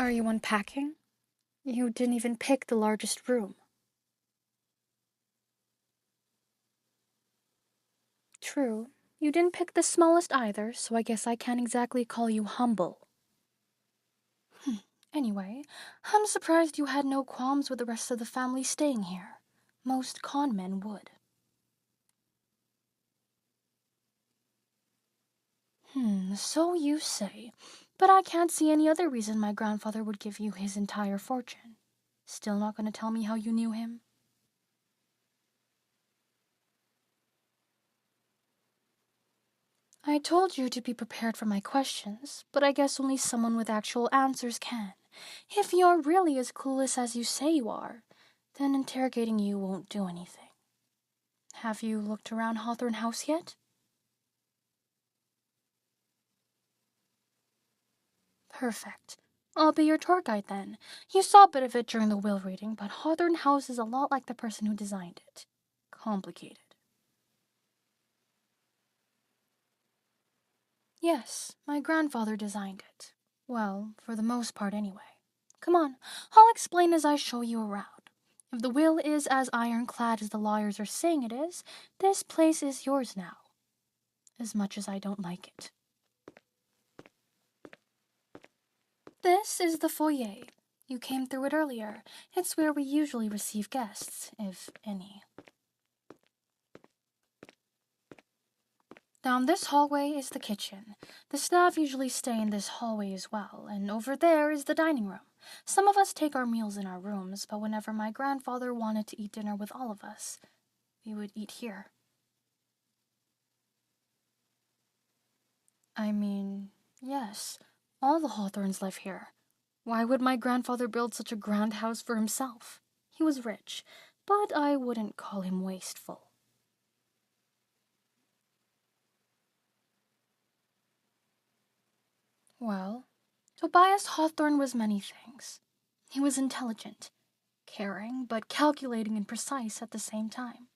Are you unpacking? You didn't even pick the largest room. True. You didn't pick the smallest either, so I guess I can't exactly call you humble. Anyway, I'm surprised you had no qualms with the rest of the family staying here. Most con men would. So you say. But I can't see any other reason my grandfather would give you his entire fortune. Still not going to tell me how you knew him? I told you to be prepared for my questions, but I guess only someone with actual answers can. If you're really as clueless as you say you are, then interrogating you won't do anything. Have you looked around Hawthorne House yet? Perfect. I'll be your tour guide then. You saw a bit of it during the will reading, but Hawthorne House is a lot like the person who designed it. Complicated. Yes, my grandfather designed it. Well, for the most part anyway. Come on, I'll explain as I show you around. If the will is as ironclad as the lawyers are saying it is, this place is yours now. As much as I don't like it. This is the foyer. You came through it earlier. It's where we usually receive guests, if any. Down this hallway is the kitchen. The staff usually stay in this hallway as well, and over there is the dining room. Some of us take our meals in our rooms, but whenever my grandfather wanted to eat dinner with all of us, we would eat here. I mean, yes, all the Hawthorns live here. Why would my grandfather build such a grand house for himself? He was rich, but I wouldn't call him wasteful. Well, Tobias Hawthorne was many things. He was intelligent, caring, but calculating and precise at the same time.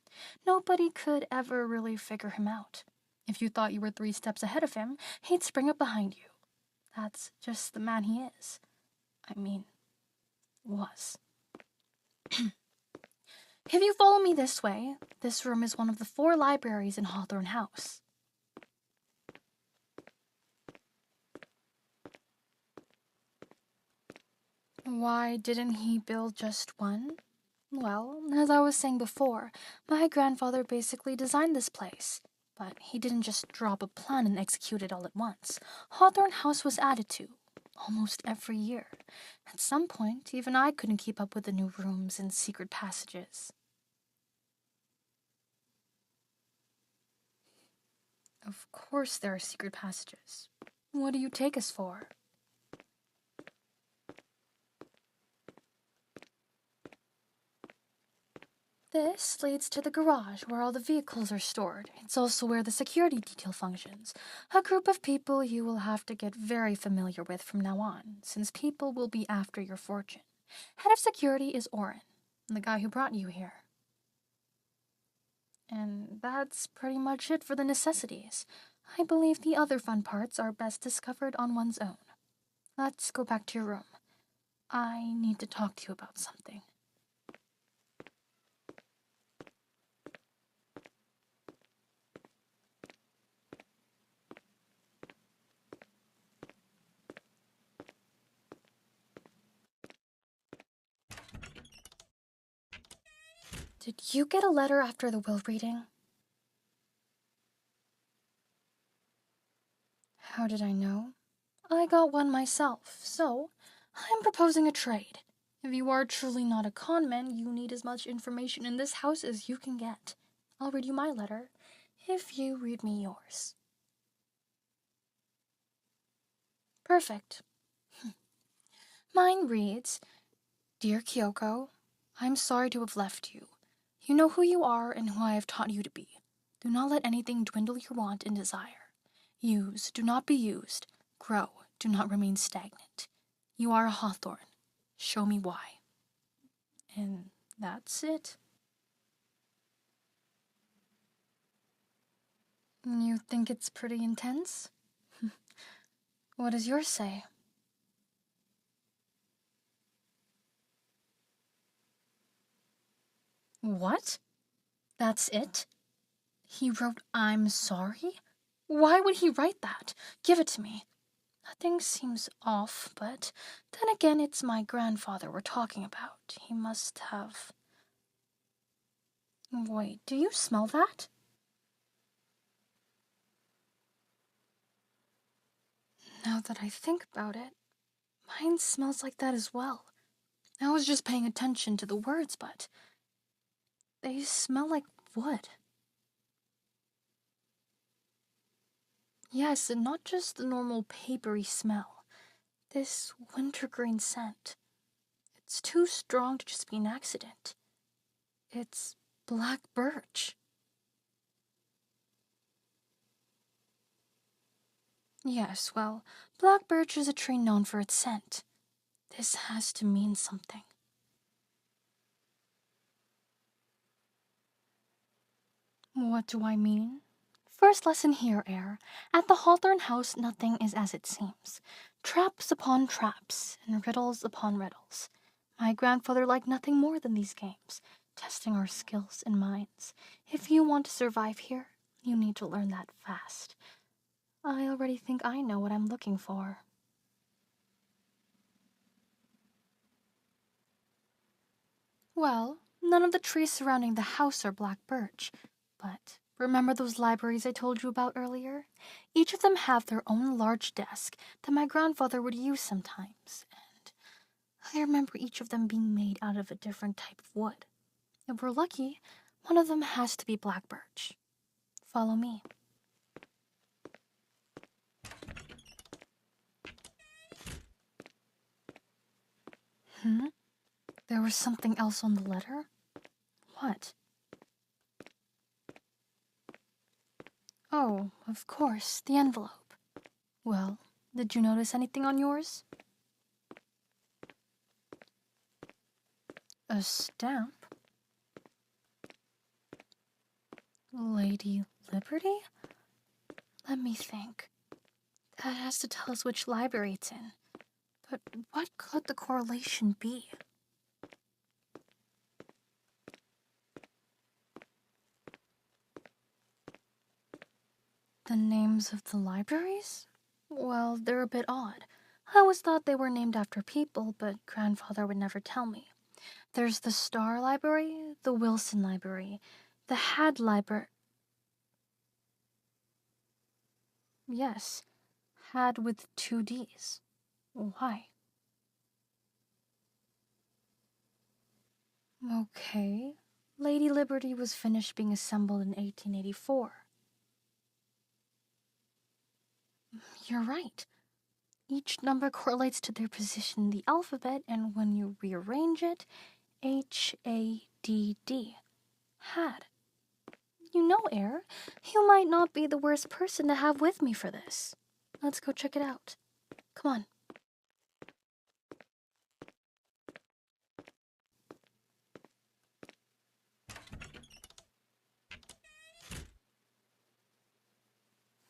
Nobody could ever really figure him out. If you thought you were 3 steps ahead of him, he'd spring up behind you. That's just the man he is. I mean, was. If you follow me this way, this room is one of the 4 libraries in Hawthorne House. Why didn't he build just one? Well, as I was saying before, my grandfather basically designed this place. But he didn't just drop a plan and execute it all at once. Hawthorne House was added to, almost every year. At some point, even I couldn't keep up with the new rooms and secret passages. Of course there are secret passages. What do you take us for? This leads to the garage where all the vehicles are stored. It's also where the security detail functions. A group of people you will have to get very familiar with from now on, since people will be after your fortune. Head of security is Oren, the guy who brought you here. And that's pretty much it for the necessities. I believe the other fun parts are best discovered on one's own. Let's go back to your room. I need to talk to you about something. Did you get a letter after the will reading? How did I know? I got one myself, so I'm proposing a trade. If you are truly not a con man, you need as much information in this house as you can get. I'll read you my letter, if you read me yours. Perfect. Mine reads, Dear Kyoko, I'm sorry to have left you. You know who you are and who I have taught you to be. Do not let anything dwindle your want and desire. Use, do not be used. Grow, do not remain stagnant. You are a Hawthorne. Show me why. And that's it. You think it's pretty intense? What does yours say? What? That's it? He wrote, "I'm sorry"? Why would he write that? Give it to me. Nothing seems off, but then again, it's my grandfather we're talking about. He must have... Wait, do you smell that? Now that I think about it, mine smells like that as well. I was just paying attention to the words, but they smell like wood. Yes, and not just the normal papery smell. This wintergreen scent. It's too strong to just be an accident. It's black birch. Yes, well, black birch is a tree known for its scent. This has to mean something. What do I mean? First lesson here, Eyre. At the Hawthorne house, nothing is as it seems. Traps upon traps, and riddles upon riddles. My grandfather liked nothing more than these games, testing our skills and minds. If you want to survive here, you need to learn that fast. I already think I know what I'm looking for. Well, none of the trees surrounding the house are black birch, but remember those libraries I told you about earlier? Each of them have their own large desk that my grandfather would use sometimes, and I remember each of them being made out of a different type of wood. If we're lucky, one of them has to be black birch. Follow me. There was something else on the letter? What? Oh, of course, the envelope. Well, did you notice anything on yours? A stamp? Lady Liberty? Let me think. That has to tell us which library it's in. But what could the correlation be? The names of the libraries? Well, they're a bit odd. I always thought they were named after people, but grandfather would never tell me. There's the Star Library, the Wilson Library, the Had Library. Yes, Had with 2 Ds. Why? Okay. Lady Liberty was finished being assembled in 1884. You're right. Each number correlates to their position in the alphabet, and when you rearrange it, H-A-D-D. Had. You know, Eyre, you might not be the worst person to have with me for this. Let's go check it out. Come on.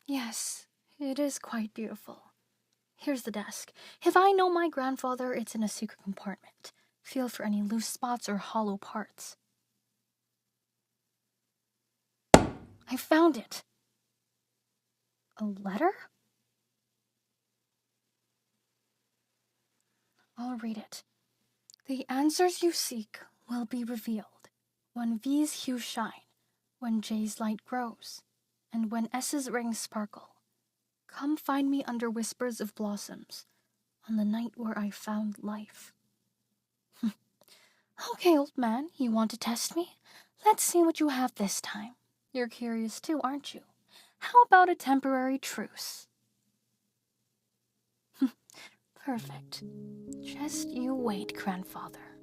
Yes, it is quite beautiful. Here's the desk. If I know my grandfather, it's in a secret compartment. Feel for any loose spots or hollow parts. I found it. A letter? I'll read it. The answers you seek will be revealed when V's hue shine, when J's light grows, and when S's rings sparkle. Come find me under whispers of blossoms, on the night where I found life. Okay, old man, you want to test me? Let's see what you have this time. You're curious too, aren't you? How about a temporary truce? Perfect. Just you wait, grandfather.